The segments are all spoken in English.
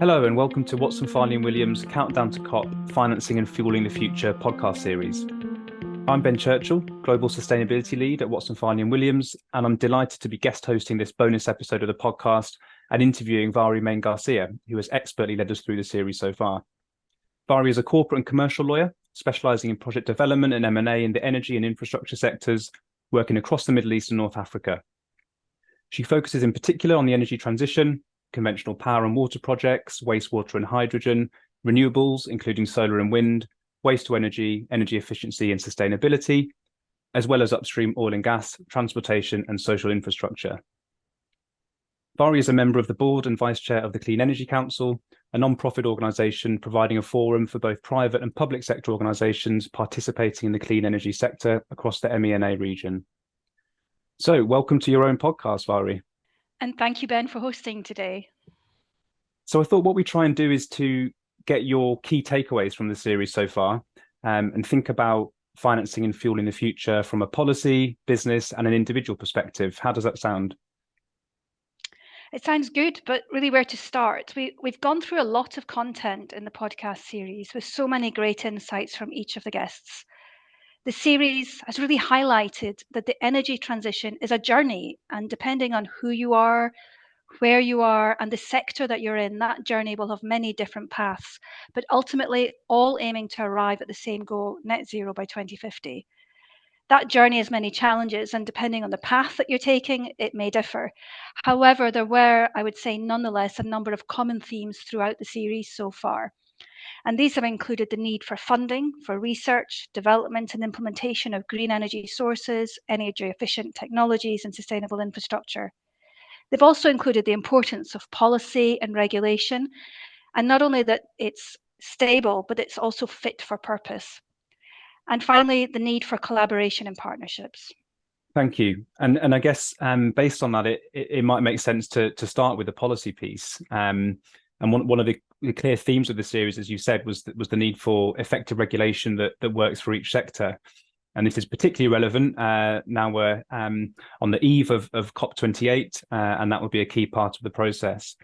Hello and welcome to Watson Farley and Williams' Countdown to COP Financing and Fueling the Future podcast series. I'm Ben Churchill, Global Sustainability Lead at Watson Farley and Williams, and I'm delighted to be guest hosting this bonus episode of the podcast and interviewing Mhairi Garcia, who has expertly led us through the series so far. Mhairi is a corporate and commercial lawyer, specialising in project development and M&A in the energy and infrastructure sectors, working across the Middle East and North Africa. She focuses in particular on the energy transition, conventional power and water projects, wastewater and hydrogen, renewables, including solar and wind, waste to energy, energy efficiency and sustainability, as well as upstream oil and gas, transportation and social infrastructure. Mhairi is a member of the board and vice chair of the Clean Energy Council, a non-profit organisation providing a forum for both private and public sector organisations participating in the clean energy sector across the MENA region. So welcome to your own podcast, Mhairi. And thank you, Ben, for hosting today. So I thought what we try and do is to get your key takeaways from the series so far and think about financing and fueling the future from a policy, business and an individual perspective. How does that sound? It sounds good, but really where to start? We've gone through a lot of content in the podcast series with so many great insights from each of the guests. The series has really highlighted that the energy transition is a journey, and depending on who you are, where you are, and the sector that you're in, that journey will have many different paths, but ultimately all aiming to arrive at the same goal, net zero by 2050. That journey has many challenges, and depending on the path that you're taking, it may differ. However, there were, I would say, nonetheless, a number of common themes throughout the series so far. And these have included the need for funding for research, development and implementation of green energy sources, energy efficient technologies and sustainable infrastructure. They've also included the importance of policy and regulation, and not only that it's stable, but it's also fit for purpose. And finally, the need for collaboration and partnerships. Thank you. And I guess based on that, it might make sense to start with the policy piece. And one of the clear themes of the series, as you said, was the need for effective regulation that works for each sector. And this is particularly relevant now we're on the eve of COP28, and that will be a key part of the process.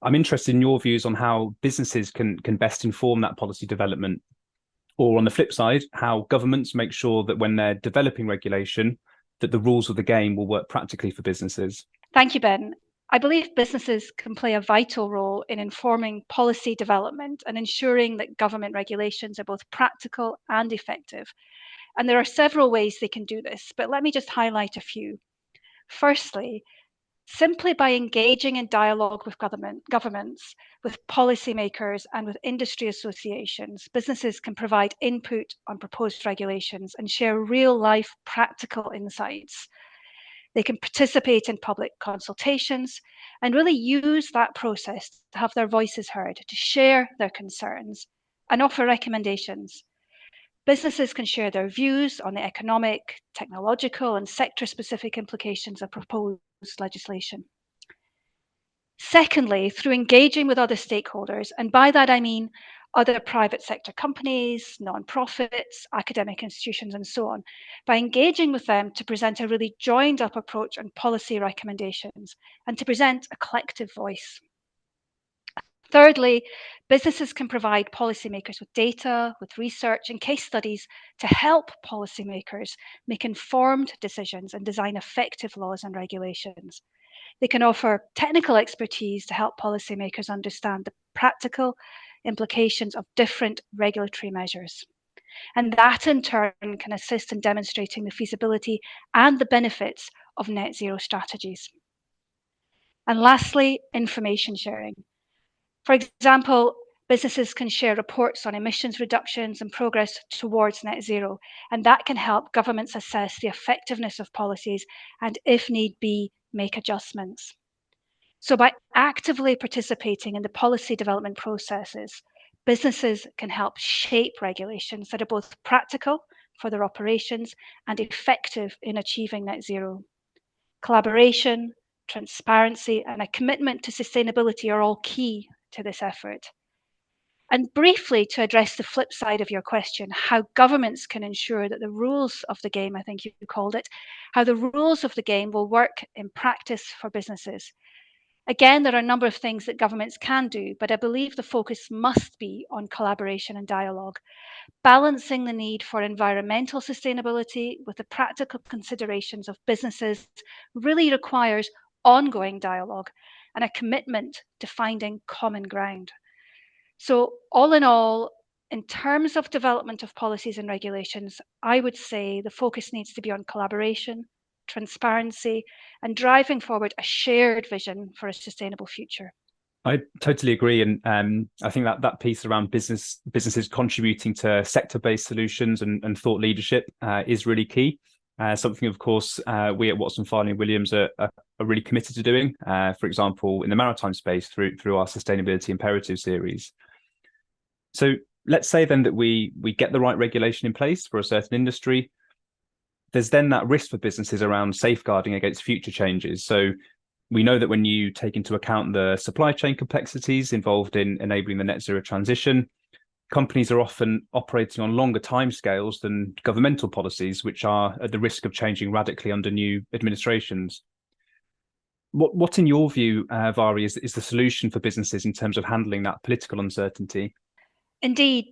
I'm interested in your views on how businesses can best inform that policy development, or on the flip side, how governments make sure that when they're developing regulation, that the rules of the game will work practically for businesses. Thank you, Ben. I believe businesses can play a vital role in informing policy development and ensuring that government regulations are both practical and effective. And there are several ways they can do this, but let me just highlight a few. Firstly, simply by engaging in dialogue with governments, with policymakers and with industry associations, businesses can provide input on proposed regulations and share real-life practical insights. They can participate in public consultations and really use that process to have their voices heard, to share their concerns and offer recommendations. Businesses can share their views on the economic, technological, and sector-specific implications of proposed legislation. Secondly, through engaging with other stakeholders, and by that I mean other private sector companies, non-profits, academic institutions, and so on, by engaging with them to present a really joined up approach on policy recommendations and to present a collective voice. Thirdly, businesses can provide policymakers with data, with research and case studies to help policymakers make informed decisions and design effective laws and regulations. They can offer technical expertise to help policymakers understand the practical implications of different regulatory measures. And that in turn can assist in demonstrating the feasibility and the benefits of net zero strategies. And lastly, information sharing. For example, businesses can share reports on emissions reductions and progress towards net zero, and that can help governments assess the effectiveness of policies and, if need be, make adjustments. So by actively participating in the policy development processes, businesses can help shape regulations that are both practical for their operations and effective in achieving net zero. Collaboration, transparency, and a commitment to sustainability are all key to this effort. And briefly, to address the flip side of your question, how governments can ensure that the rules of the game, I think you called it, how the rules of the game will work in practice for businesses. Again, there are a number of things that governments can do, but I believe the focus must be on collaboration and dialogue. Balancing the need for environmental sustainability with the practical considerations of businesses really requires ongoing dialogue and a commitment to finding common ground. So, all in all, in terms of development of policies and regulations, I would say the focus needs to be on collaboration, transparency, and driving forward a shared vision for a sustainable future. I totally agree, and I think that piece around businesses contributing to sector-based solutions and thought leadership is really key. Something, of course, we at Watson Farley and Williams are really committed to doing. For example, in the maritime space through our Sustainability Imperative series. So let's say then that we get the right regulation in place for a certain industry. There's then that risk for businesses around safeguarding against future changes. So we know that when you take into account the supply chain complexities involved in enabling the net zero transition, companies are often operating on longer timescales than governmental policies, which are at the risk of changing radically under new administrations. What in your view, Mhairi, is the solution for businesses in terms of handling that political uncertainty? Indeed,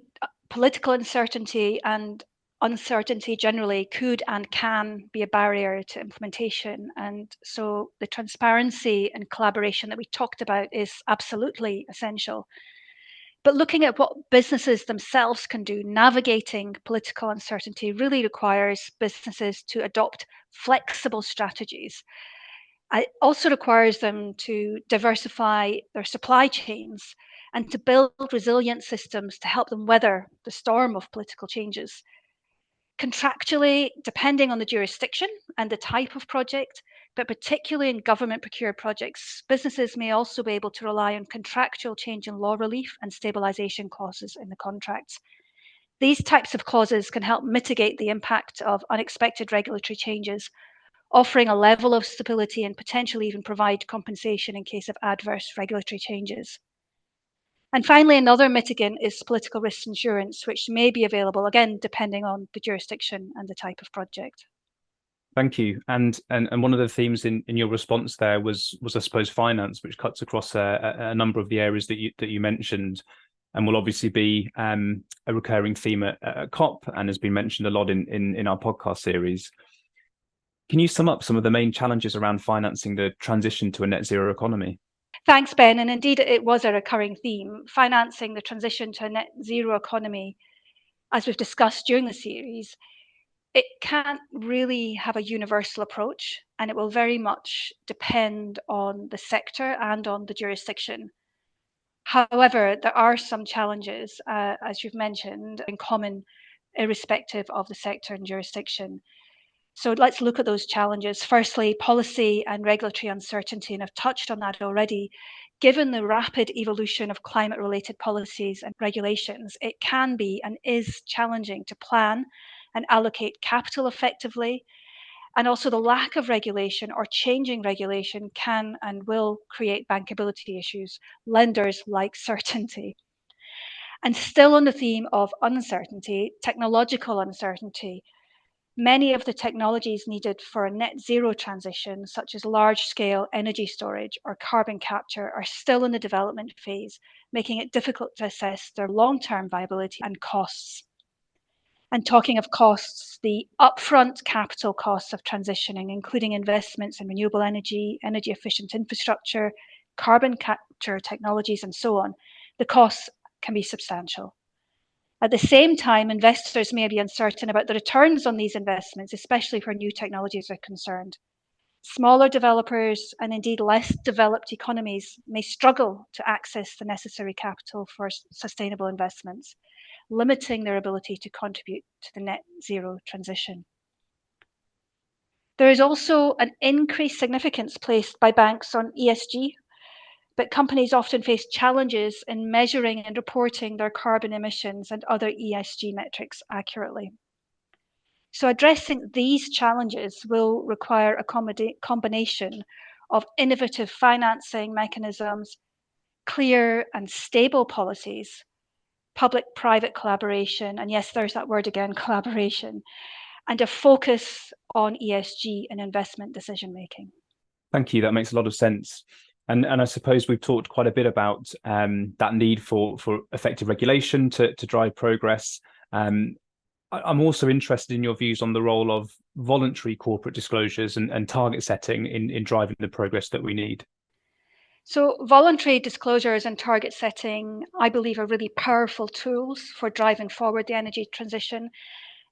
political uncertainty and uncertainty generally could and can be a barrier to implementation. And so the transparency and collaboration that we talked about is absolutely essential. But looking at what businesses themselves can do, navigating political uncertainty really requires businesses to adopt flexible strategies. It also requires them to diversify their supply chains and to build resilient systems to help them weather the storm of political changes. Contractually, depending on the jurisdiction and the type of project, but particularly in government procured projects, businesses may also be able to rely on contractual change in law relief and stabilisation clauses in the contracts. These types of clauses can help mitigate the impact of unexpected regulatory changes, offering a level of stability and potentially even provide compensation in case of adverse regulatory changes. And finally, another mitigant is political risk insurance, which may be available, again, depending on the jurisdiction and the type of project. Thank you. And one of the themes in your response there was I suppose finance, which cuts across a number of the areas that you mentioned, and will obviously be a recurring theme at COP and has been mentioned a lot in our podcast series. Can you sum up some of the main challenges around financing the transition to a net zero economy? Thanks, Ben. And indeed, it was a recurring theme. Financing the transition to a net zero economy, as we've discussed during the series, it can't really have a universal approach, and it will very much depend on the sector and on the jurisdiction. However, there are some challenges, as you've mentioned, in common, irrespective of the sector and jurisdiction. So let's look at those challenges. Firstly, policy and regulatory uncertainty, and I've touched on that already. Given the rapid evolution of climate-related policies and regulations, it can be and is challenging to plan and allocate capital effectively. And also the lack of regulation or changing regulation can and will create bankability issues. Lenders like certainty. And still on the theme of uncertainty, technological uncertainty, many of the technologies needed for a net zero transition, such as large scale energy storage or carbon capture, are still in the development phase, making it difficult to assess their long term viability and costs. And talking of costs, the upfront capital costs of transitioning, including investments in renewable energy, energy efficient infrastructure, carbon capture technologies, and so on, the costs can be substantial. At the same time, investors may be uncertain about the returns on these investments, especially where new technologies are concerned. Smaller developers and indeed less developed economies may struggle to access the necessary capital for sustainable investments, limiting their ability to contribute to the net zero transition. There is also an increased significance placed by banks on ESG, but companies often face challenges in measuring and reporting their carbon emissions and other ESG metrics accurately. So addressing these challenges will require a combination of innovative financing mechanisms, clear and stable policies, public-private collaboration, and yes, there's that word again, collaboration, and a focus on ESG and investment decision-making. Thank you. That makes a lot of sense. And I suppose we've talked quite a bit about that need for effective regulation to drive progress. I'm also interested in your views on the role of voluntary corporate disclosures and target setting in driving the progress that we need. So voluntary disclosures and target setting, I believe, are really powerful tools for driving forward the energy transition.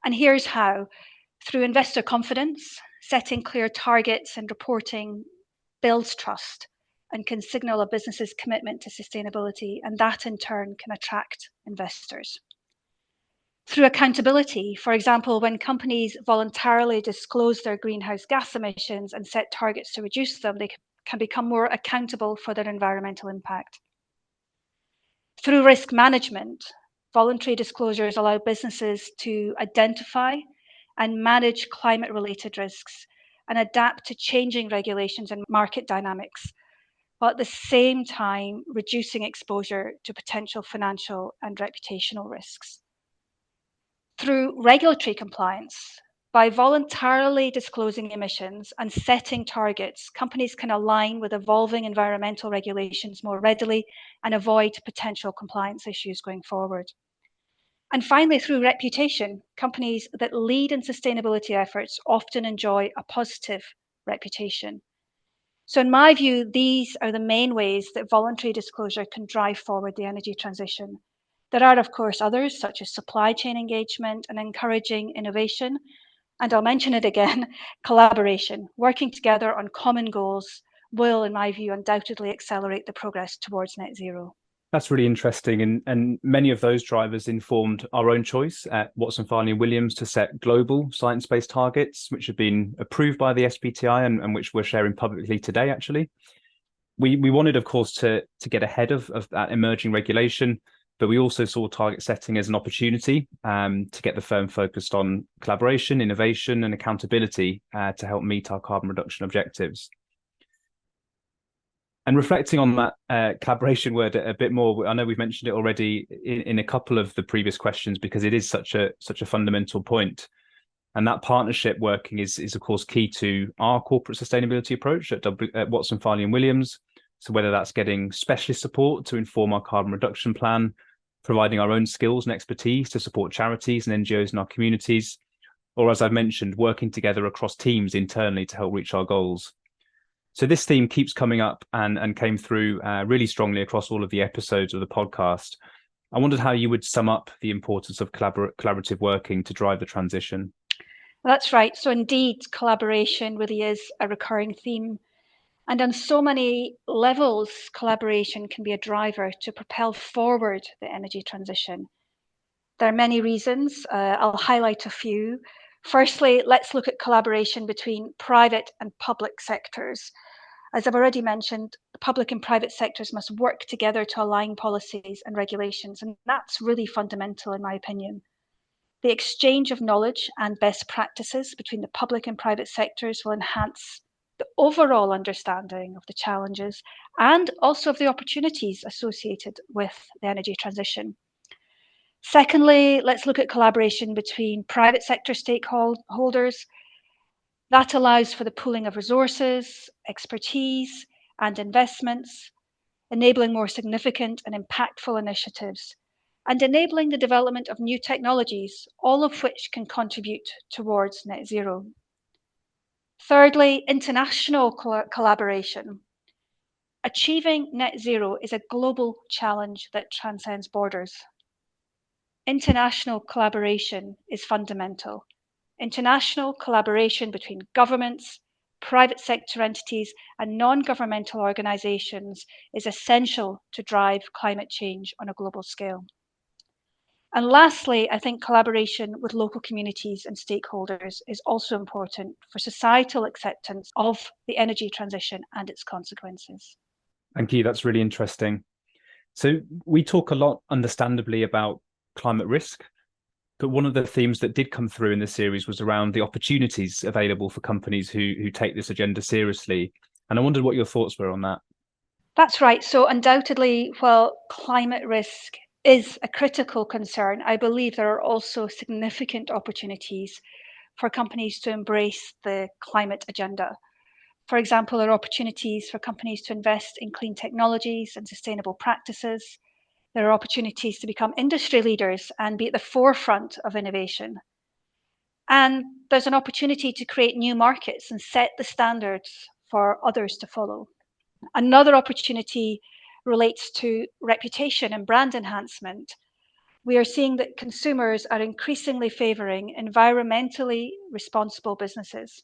And here's how. Through investor confidence, setting clear targets and reporting builds trust and can signal a business's commitment to sustainability, and that in turn can attract investors. Through accountability, for example, when companies voluntarily disclose their greenhouse gas emissions and set targets to reduce them, they can become more accountable for their environmental impact. Through risk management, voluntary disclosures allow businesses to identify and manage climate-related risks and adapt to changing regulations and market dynamics, while at the same time reducing exposure to potential financial and reputational risks. Through regulatory compliance, by voluntarily disclosing emissions and setting targets, companies can align with evolving environmental regulations more readily and avoid potential compliance issues going forward. And finally, through reputation, companies that lead in sustainability efforts often enjoy a positive reputation. So in my view, these are the main ways that voluntary disclosure can drive forward the energy transition. There are, of course, others, such as supply chain engagement and encouraging innovation. And I'll mention it again, collaboration. Working together on common goals will, in my view, undoubtedly accelerate the progress towards net zero. That's really interesting. And many of those drivers informed our own choice at Watson Farley and Williams to set global science-based targets, which have been approved by the SBTi and which we're sharing publicly today, actually. We wanted, of course, to get ahead of that emerging regulation, but we also saw target setting as an opportunity to get the firm focused on collaboration, innovation, and accountability to help meet our carbon reduction objectives. And reflecting on that collaboration word a bit more, I know we've mentioned it already in a couple of the previous questions because it is such a fundamental point. And that partnership working is of course key to our corporate sustainability approach at Watson Farley and Williams. So whether that's getting specialist support to inform our carbon reduction plan, providing our own skills and expertise to support charities and NGOs in our communities, or as I've mentioned, working together across teams internally to help reach our goals. So this theme keeps coming up and came through really strongly across all of the episodes of the podcast. I wondered how you would sum up the importance of collaborative working to drive the transition. That's right. So indeed, collaboration really is a recurring theme. And on so many levels, collaboration can be a driver to propel forward the energy transition. There are many reasons. I'll highlight a few. Firstly, let's look at collaboration between private and public sectors. As I've already mentioned, the public and private sectors must work together to align policies and regulations, and that's really fundamental in my opinion. The exchange of knowledge and best practices between the public and private sectors will enhance the overall understanding of the challenges and also of the opportunities associated with the energy transition. Secondly, let's look at collaboration between private sector stakeholders. That allows for the pooling of resources, expertise, and investments, enabling more significant and impactful initiatives, and enabling the development of new technologies, all of which can contribute towards net zero. Thirdly, international collaboration. Achieving net zero is a global challenge that transcends borders. International collaboration is fundamental. International collaboration between governments, private sector entities, and non-governmental organizations is essential to drive climate change on a global scale. And lastly, I think collaboration with local communities and stakeholders is also important for societal acceptance of the energy transition and its consequences. Thank you. That's really interesting. So we talk a lot, understandably, about climate risk, but one of the themes that did come through in the series was around the opportunities available for companies who take this agenda seriously. And I wondered what your thoughts were on that. That's right. So undoubtedly, while climate risk is a critical concern, I believe there are also significant opportunities for companies to embrace the climate agenda. For example, there are opportunities for companies to invest in clean technologies and sustainable practices. There are opportunities to become industry leaders and be at the forefront of innovation. And there's an opportunity to create new markets and set the standards for others to follow. Another opportunity relates to reputation and brand enhancement. We are seeing that consumers are increasingly favouring environmentally responsible businesses.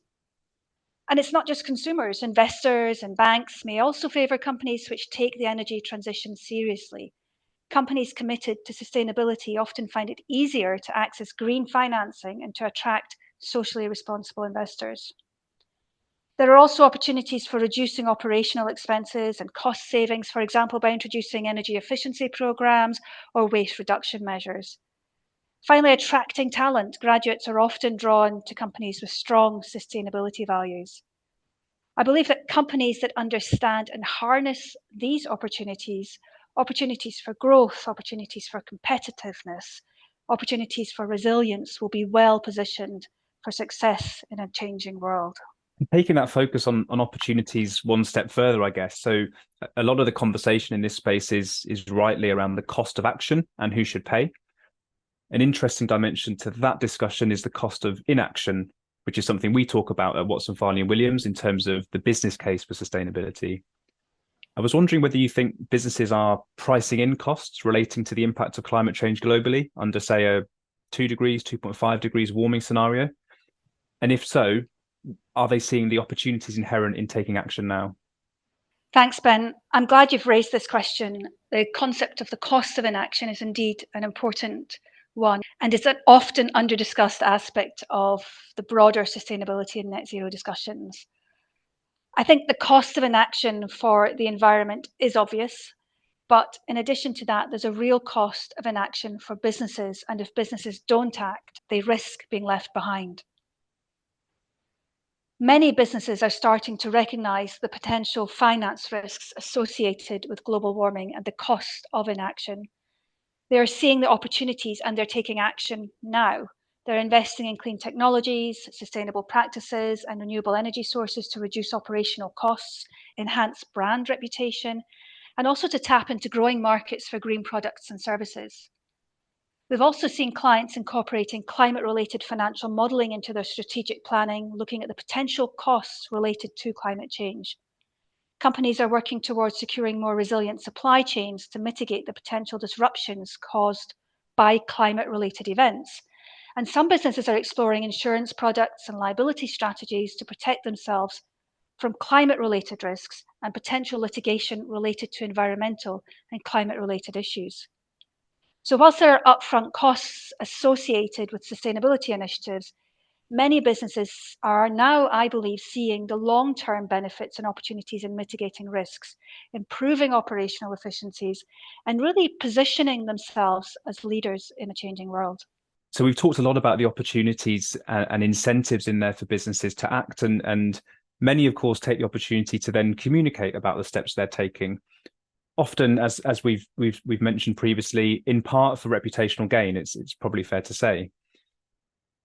And it's not just consumers, investors and banks may also favour companies which take the energy transition seriously. Companies committed to sustainability often find it easier to access green financing and to attract socially responsible investors. There are also opportunities for reducing operational expenses and cost savings, for example, by introducing energy efficiency programs or waste reduction measures. Finally, attracting talent. Graduates are often drawn to companies with strong sustainability values. I believe that companies that understand and harness these opportunities for growth, opportunities for competitiveness, opportunities for resilience, will be well positioned for success in a changing world. Taking that focus on opportunities one step further, I guess. So a lot of the conversation in this space is rightly around the cost of action and who should pay. An interesting dimension to that discussion is the cost of inaction, which is something we talk about at Watson Farley and Williams in terms of the business case for sustainability. I was wondering whether you think businesses are pricing in costs relating to the impact of climate change globally under, say, a 2 degrees, 2.5 degrees warming scenario? And if so, are they seeing the opportunities inherent in taking action now? Thanks, Ben. I'm glad you've raised this question. The concept of the cost of inaction is indeed an important one, and it's an often under-discussed aspect of the broader sustainability and net zero discussions. I think the cost of inaction for the environment is obvious, but in addition to that, there's a real cost of inaction for businesses, and if businesses don't act, they risk being left behind. Many businesses are starting to recognise the potential finance risks associated with global warming and the cost of inaction. They are seeing the opportunities and they're taking action now. They're investing in clean technologies, sustainable practices, and renewable energy sources to reduce operational costs, enhance brand reputation, and also to tap into growing markets for green products and services. We've also seen clients incorporating climate-related financial modelling into their strategic planning, looking at the potential costs related to climate change. Companies are working towards securing more resilient supply chains to mitigate the potential disruptions caused by climate-related events. And some businesses are exploring insurance products and liability strategies to protect themselves from climate-related risks and potential litigation related to environmental and climate-related issues. So whilst there are upfront costs associated with sustainability initiatives, many businesses are now, I believe, seeing the long-term benefits and opportunities in mitigating risks, improving operational efficiencies, and really positioning themselves as leaders in a changing world. So we've talked a lot about the opportunities and incentives in there for businesses to act, and many, of course, take the opportunity to then communicate about the steps they're taking. Often, as we've mentioned previously, in part for reputational gain, it's probably fair to say.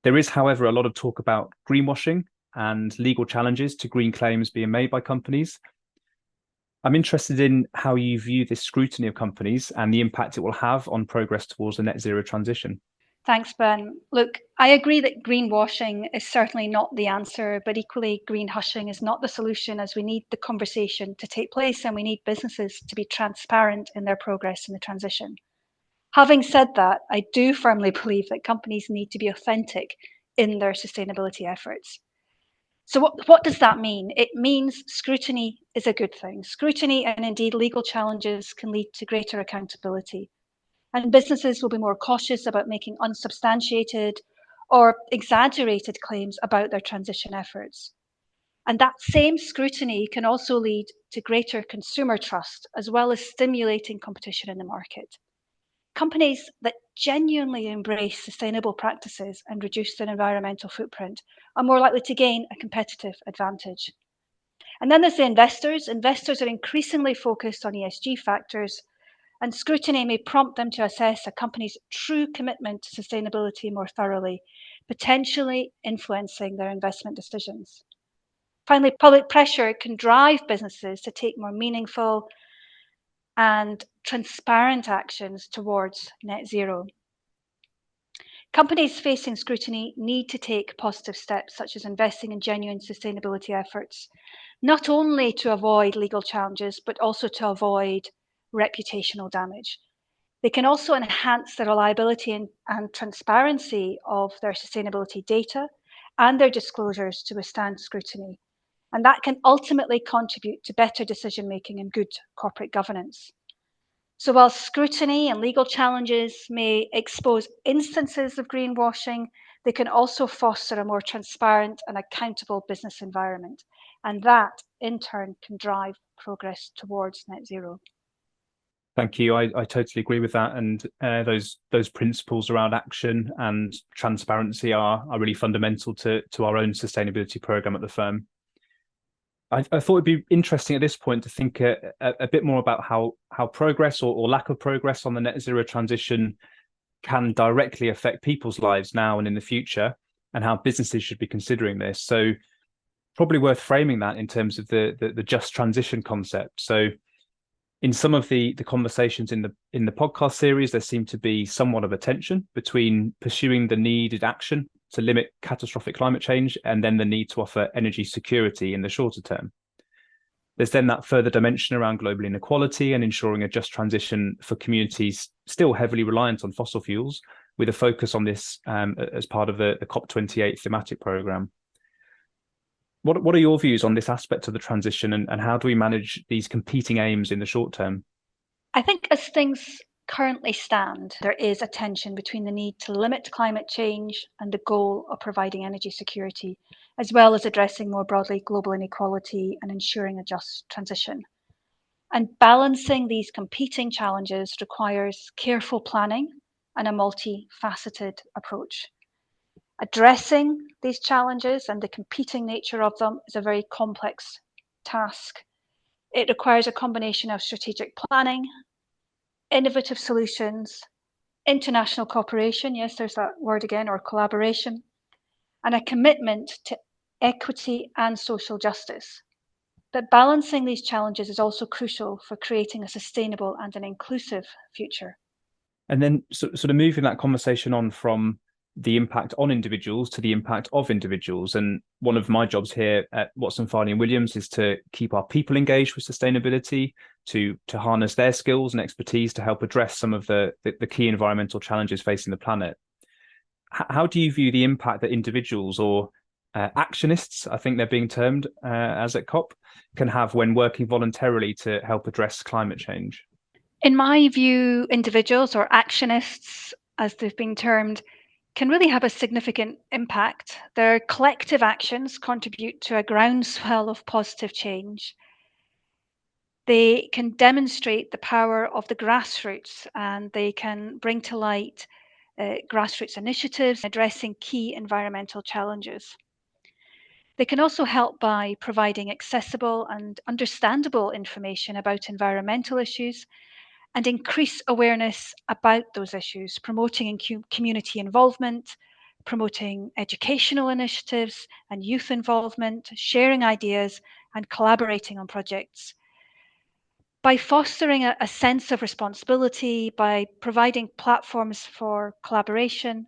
There is, however, a lot of talk about greenwashing and legal challenges to green claims being made by companies. I'm interested in how you view this scrutiny of companies and the impact it will have on progress towards the net zero transition. Thanks, Ben. Look, I agree that greenwashing is certainly not the answer, but equally green hushing is not the solution, as we need the conversation to take place and we need businesses to be transparent in their progress in the transition. Having said that, I do firmly believe that companies need to be authentic in their sustainability efforts. So what does that mean? It means scrutiny is a good thing. Scrutiny and indeed legal challenges can lead to greater accountability. And businesses will be more cautious about making unsubstantiated or exaggerated claims about their transition efforts. And that same scrutiny can also lead to greater consumer trust, as well as stimulating competition in the market. Companies that genuinely embrace sustainable practices and reduce their environmental footprint are more likely to gain a competitive advantage. And then there's the investors. Investors are increasingly focused on ESG factors, and scrutiny may prompt them to assess a company's true commitment to sustainability more thoroughly, potentially influencing their investment decisions. Finally, public pressure can drive businesses to take more meaningful and transparent actions towards net zero. Companies facing scrutiny need to take positive steps, such as investing in genuine sustainability efforts, not only to avoid legal challenges, but also to avoid reputational damage. They can also enhance the reliability and transparency of their sustainability data and their disclosures to withstand scrutiny. And that can ultimately contribute to better decision-making and good corporate governance. So while scrutiny and legal challenges may expose instances of greenwashing, they can also foster a more transparent and accountable business environment. And that, in turn, can drive progress towards net zero. Thank you. I totally agree with that. And those principles around action and transparency are really fundamental to our own sustainability program at the firm. I thought it'd be interesting at this point to think a bit more about how progress or lack of progress on the net zero transition can directly affect people's lives now and in the future, and how businesses should be considering this. So probably worth framing that in terms of the just transition concept. So in some of the conversations in the podcast series, there seemed to be somewhat of a tension between pursuing the needed action to limit catastrophic climate change and then the need to offer energy security in the shorter term. There's then that further dimension around global inequality and ensuring a just transition for communities still heavily reliant on fossil fuels, with a focus on this as part of the COP28 thematic programme. What are your views on this aspect of the transition, and how do we manage these competing aims in the short term? I think as things currently stand, there is a tension between the need to limit climate change and the goal of providing energy security, as well as addressing more broadly global inequality and ensuring a just transition. And balancing these competing challenges requires careful planning and a multifaceted approach. Addressing these challenges and the competing nature of them is a very complex task. It requires a combination of strategic planning, innovative solutions, international cooperation, yes, there's that word again, or collaboration, and a commitment to equity and social justice. But balancing these challenges is also crucial for creating a sustainable and an inclusive future. And then sort of moving that conversation on from the impact on individuals to the impact of individuals. And one of my jobs here at Watson Farley and Williams is to keep our people engaged with sustainability, to harness their skills and expertise to help address some of the key environmental challenges facing the planet. How do you view the impact that individuals or actionists, I think they're being termed as at COP, can have when working voluntarily to help address climate change? In my view, individuals, or actionists, as they've been termed, can really have a significant impact. Their collective actions contribute to a groundswell of positive change. They can demonstrate the power of the grassroots, and they can bring to light grassroots initiatives addressing key environmental challenges. They can also help by providing accessible and understandable information about environmental issues and increase awareness about those issues, promoting community involvement, promoting educational initiatives and youth involvement, sharing ideas and collaborating on projects. By fostering a sense of responsibility, by providing platforms for collaboration,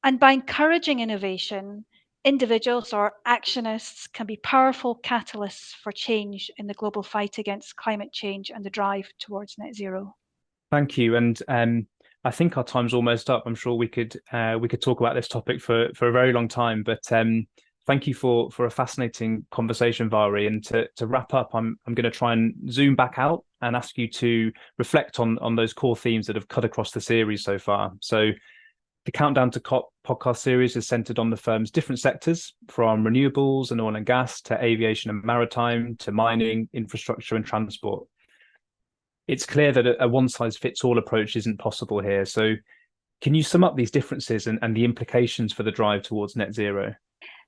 and by encouraging innovation, individuals or actionists can be powerful catalysts for change in the global fight against climate change and the drive towards net zero. Thank you. And I think our time's almost up. I'm sure we could talk about this topic for a very long time. But thank you for a fascinating conversation, Mhairi. And to wrap up, I'm going to try and zoom back out and ask you to reflect on those core themes that have cut across the series so far. So the Countdown to COP podcast series is centered on the firm's different sectors, from renewables and oil and gas to aviation and maritime to mining, infrastructure and transport. It's clear that a one-size-fits-all approach isn't possible here. So can you sum up these differences and the implications for the drive towards net zero?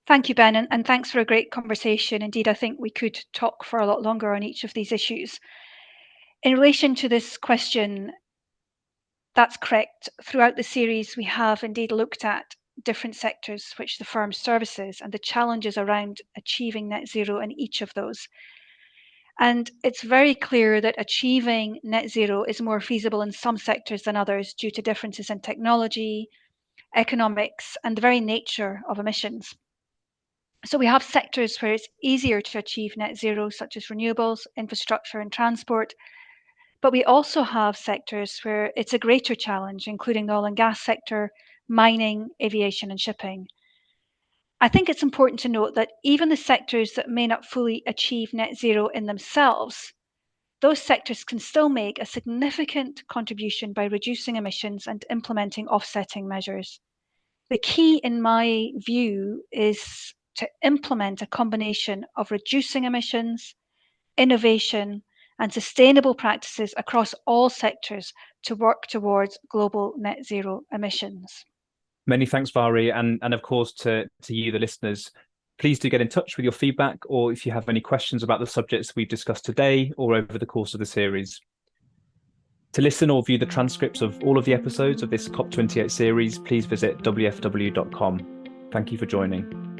Thank you, Ben, and thanks for a great conversation. Indeed, I think we could talk for a lot longer on each of these issues. In relation to this question, that's correct. Throughout the series, we have indeed looked at different sectors which the firm services and the challenges around achieving net zero in each of those. And it's very clear that achieving net zero is more feasible in some sectors than others due to differences in technology, economics, and the very nature of emissions. So we have sectors where it's easier to achieve net zero, such as renewables, infrastructure, and transport. But we also have sectors where it's a greater challenge, including the oil and gas sector, mining, aviation, and shipping. I think it's important to note that even the sectors that may not fully achieve net zero in themselves, those sectors can still make a significant contribution by reducing emissions and implementing offsetting measures. The key, in my view, is to implement a combination of reducing emissions, innovation, and sustainable practices across all sectors to work towards global net zero emissions. Many thanks, Mhairi, and of course to you, the listeners. Please do get in touch with your feedback, or if you have any questions about the subjects we've discussed today or over the course of the series. To listen or view the transcripts of all of the episodes of this COP28 series, please visit wfw.com. Thank you for joining.